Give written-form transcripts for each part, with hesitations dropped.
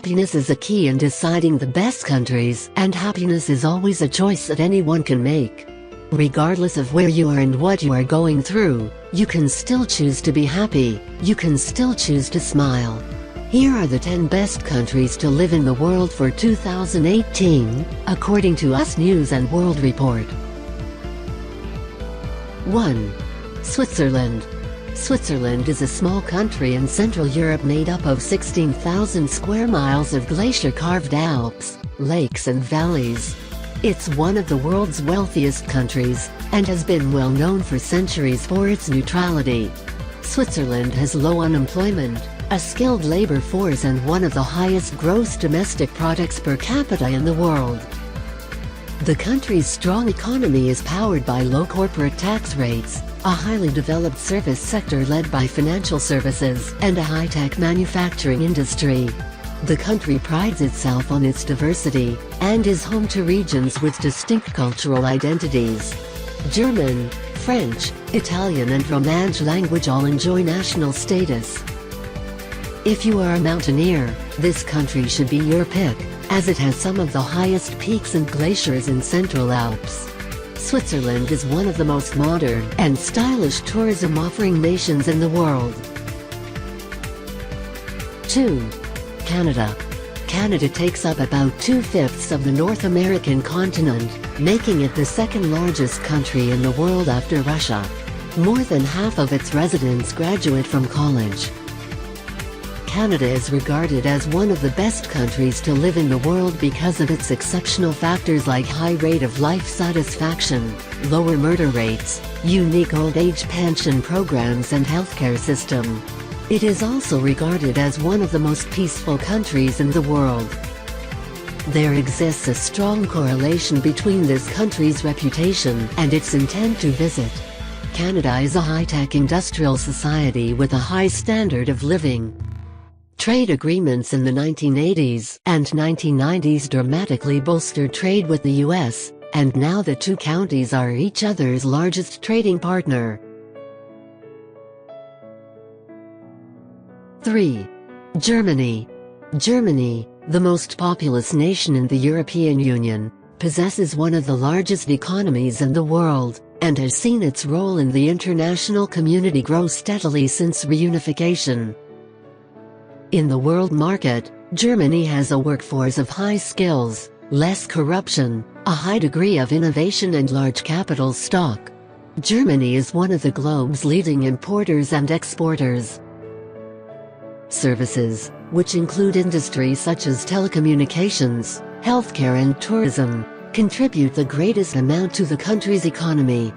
Happiness is a key in deciding the best countries, and happiness is always a choice that anyone can make. Regardless of where you are and what you are going through, you can still choose to be happy, you can still choose to smile. Here are the 10 best countries to live in the world for 2018, according to US News & World Report. 1. Switzerland. Switzerland is a small country in Central Europe made up of 16,000 square miles of glacier-carved Alps, lakes and valleys. It's one of the world's wealthiest countries, and has been well known for centuries for its neutrality. Switzerland has low unemployment, a skilled labor force and one of the highest gross domestic products per capita in the world. The country's strong economy is powered by low corporate tax rates, a highly developed service sector led by financial services, and a high-tech manufacturing industry. The country prides itself on its diversity, and is home to regions with distinct cultural identities. German, French, Italian and Romance language all enjoy national status. If you are a mountaineer, this country should be your pick, as it has some of the highest peaks and glaciers in Central Alps. Switzerland is one of the most modern and stylish tourism offering nations in the world. 2. Canada. Canada takes up about 2/5 of the North American continent, making it the second largest country in the world after Russia. More than half of its residents graduate from college. Canada is regarded as one of the best countries to live in the world because of its exceptional factors like high rate of life satisfaction, lower murder rates, unique old age pension programs and healthcare system. It is also regarded as one of the most peaceful countries in the world. There exists a strong correlation between this country's reputation and its intent to visit. Canada is a high-tech industrial society with a high standard of living. Trade agreements in the 1980s and 1990s dramatically bolstered trade with the US, and now the two countries are each other's largest trading partner. 3. Germany. Germany, the most populous nation in the European Union, possesses one of the largest economies in the world, and has seen its role in the international community grow steadily since reunification. In the world market, Germany has a workforce of high skills, less corruption, a high degree of innovation and large capital stock. Germany is one of the globe's leading importers and exporters. Services, which include industries such as telecommunications, healthcare and tourism, contribute the greatest amount to the country's economy.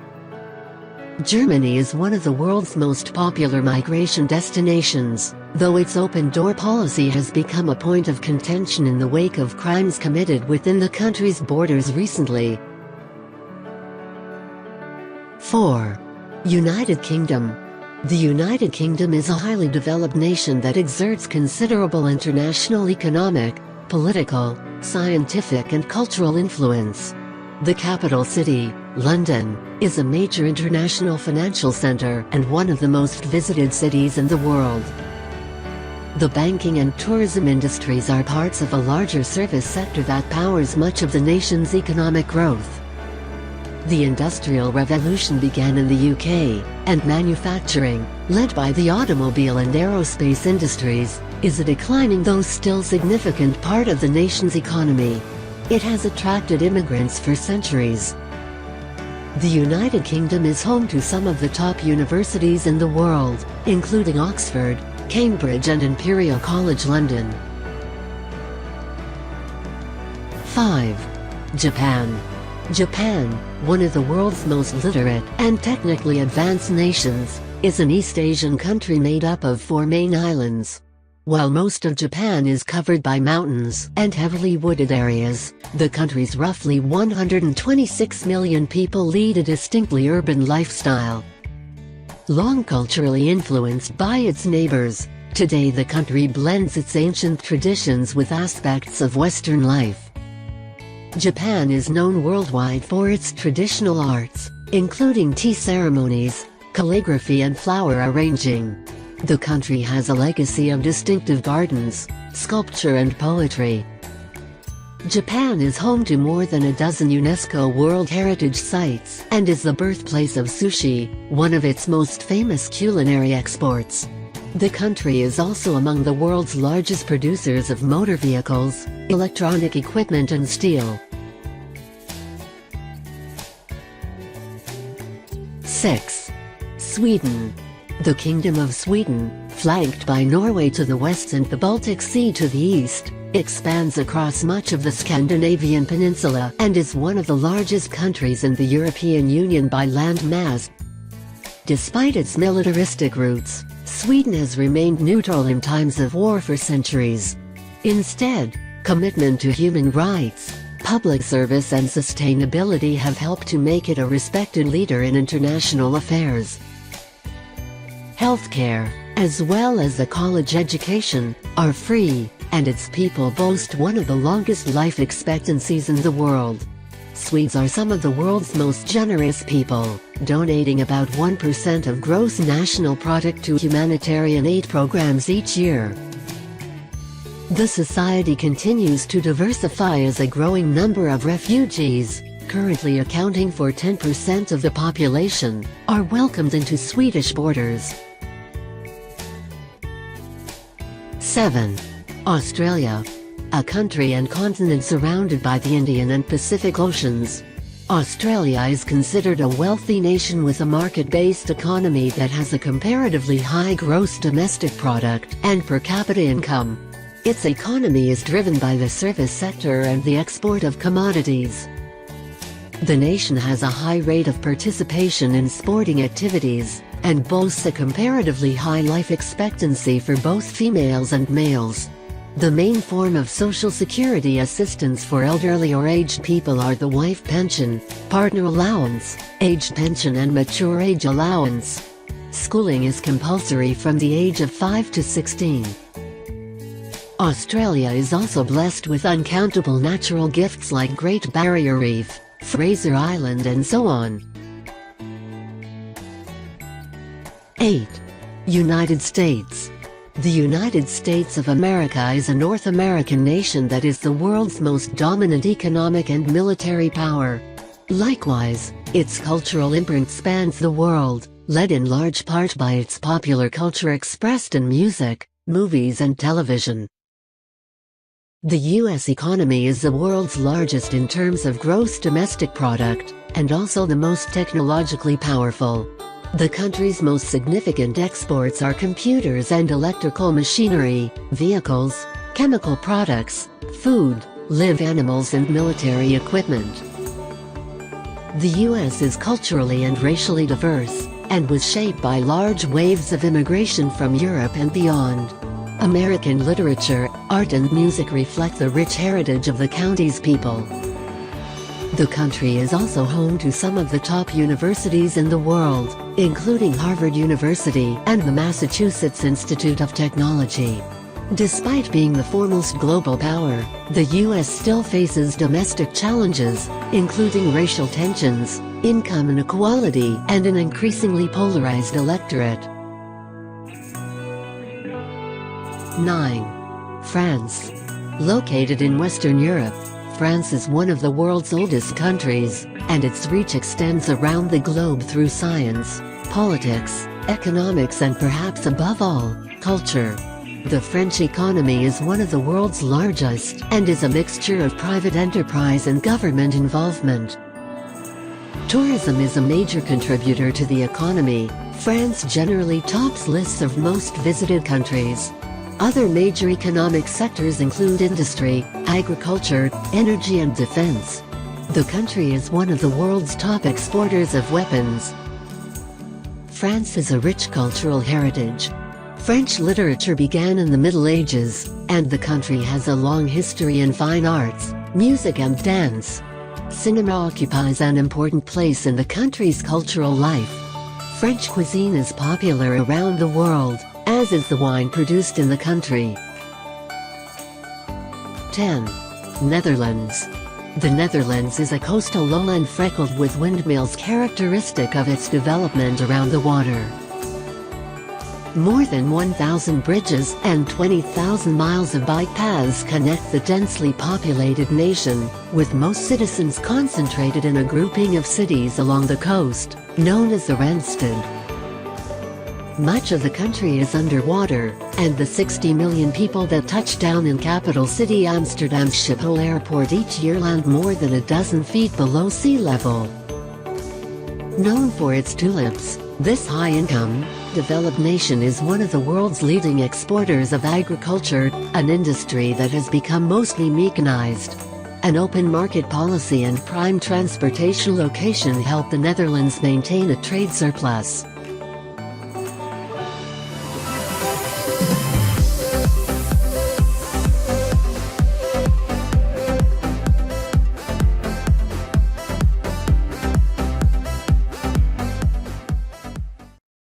Germany is one of the world's most popular migration destinations, though its open-door policy has become a point of contention in the wake of crimes committed within the country's borders recently. 4. United Kingdom. The United Kingdom is a highly developed nation that exerts considerable international economic, political, scientific and cultural influence. The capital city, London, is a major international financial center and one of the most visited cities in the world. The banking and tourism industries are parts of a larger service sector that powers much of the nation's economic growth. The Industrial Revolution began in the UK, and manufacturing, led by the automobile and aerospace industries, is a declining though still significant part of the nation's economy. It has attracted immigrants for centuries. The United Kingdom is home to some of the top universities in the world, including Oxford, Cambridge and Imperial College London. 5. Japan. Japan, one of the world's most literate and technically advanced nations, is an East Asian country made up of 4 main islands. While most of Japan is covered by mountains and heavily wooded areas, the country's roughly 126 million people lead a distinctly urban lifestyle. Long culturally influenced by its neighbors, today the country blends its ancient traditions with aspects of Western life. Japan is known worldwide for its traditional arts, including tea ceremonies, calligraphy and flower arranging. The country has a legacy of distinctive gardens, sculpture and poetry. Japan is home to more than a dozen UNESCO World Heritage Sites and is the birthplace of sushi, one of its most famous culinary exports. The country is also among the world's largest producers of motor vehicles, electronic equipment and steel. 6. Sweden. The Kingdom of Sweden, flanked by Norway to the west and the Baltic Sea to the east, expands across much of the Scandinavian peninsula and is one of the largest countries in the European Union by land mass. Despite its militaristic roots, Sweden has remained neutral in times of war for centuries. Instead, commitment to human rights, public service and sustainability have helped to make it a respected leader in international affairs. Healthcare, as well as a college education, are free, and its people boast one of the longest life expectancies in the world. Swedes are some of the world's most generous people, donating about 1% of gross national product to humanitarian aid programs each year. The society continues to diversify as a growing number of refugees, currently accounting for 10% of the population, are welcomed into Swedish borders. 7. Australia. A country and continent surrounded by the Indian and Pacific Oceans. Australia is considered a wealthy nation with a market-based economy that has a comparatively high gross domestic product and per capita income. Its economy is driven by the service sector and the export of commodities. The nation has a high rate of participation in sporting activities, and boasts a comparatively high life expectancy for both females and males. The main form of social security assistance for elderly or aged people are the wife pension, partner allowance, aged pension and mature age allowance. Schooling is compulsory from the age of 5 to 16. Australia is also blessed with uncountable natural gifts like Great Barrier Reef, Fraser Island and so on. 8. United States. The United States of America is a North American nation that is the world's most dominant economic and military power. Likewise, its cultural imprint spans the world, led in large part by its popular culture expressed in music, movies and television. The U.S. economy is the world's largest in terms of gross domestic product, and also the most technologically powerful. The country's most significant exports are computers and electrical machinery, vehicles, chemical products, food, live animals and military equipment. The U.S. is culturally and racially diverse, and was shaped by large waves of immigration from Europe and beyond. American literature, art and music reflect the rich heritage of the county's people. The country is also home to some of the top universities in the world, including Harvard University and the Massachusetts Institute of Technology. Despite being the foremost global power, the U.S. still faces domestic challenges, including racial tensions, income inequality, and an increasingly polarized electorate. 9. France. Located in Western Europe, France is one of the world's oldest countries, and its reach extends around the globe through science, politics, economics and perhaps above all, culture. The French economy is one of the world's largest and is a mixture of private enterprise and government involvement. Tourism is a major contributor to the economy. France generally tops lists of most visited countries. Other major economic sectors include industry, agriculture, energy and defense. The country is one of the world's top exporters of weapons. France has a rich cultural heritage. French literature began in the Middle Ages, and the country has a long history in fine arts, music and dance. Cinema occupies an important place in the country's cultural life. French cuisine is popular around the world, as is the wine produced in the country. 10. Netherlands. The Netherlands is a coastal lowland freckled with windmills characteristic of its development around the water. More than 1,000 bridges and 20,000 miles of bike paths connect the densely populated nation, with most citizens concentrated in a grouping of cities along the coast, known as the Randstad. Much of the country is underwater, and the 60 million people that touch down in capital city Amsterdam's Schiphol Airport each year land more than a dozen feet below sea level. Known for its tulips, this high-income, developed nation is one of the world's leading exporters of agriculture, an industry that has become mostly mechanized. An open market policy and prime transportation location help the Netherlands maintain a trade surplus.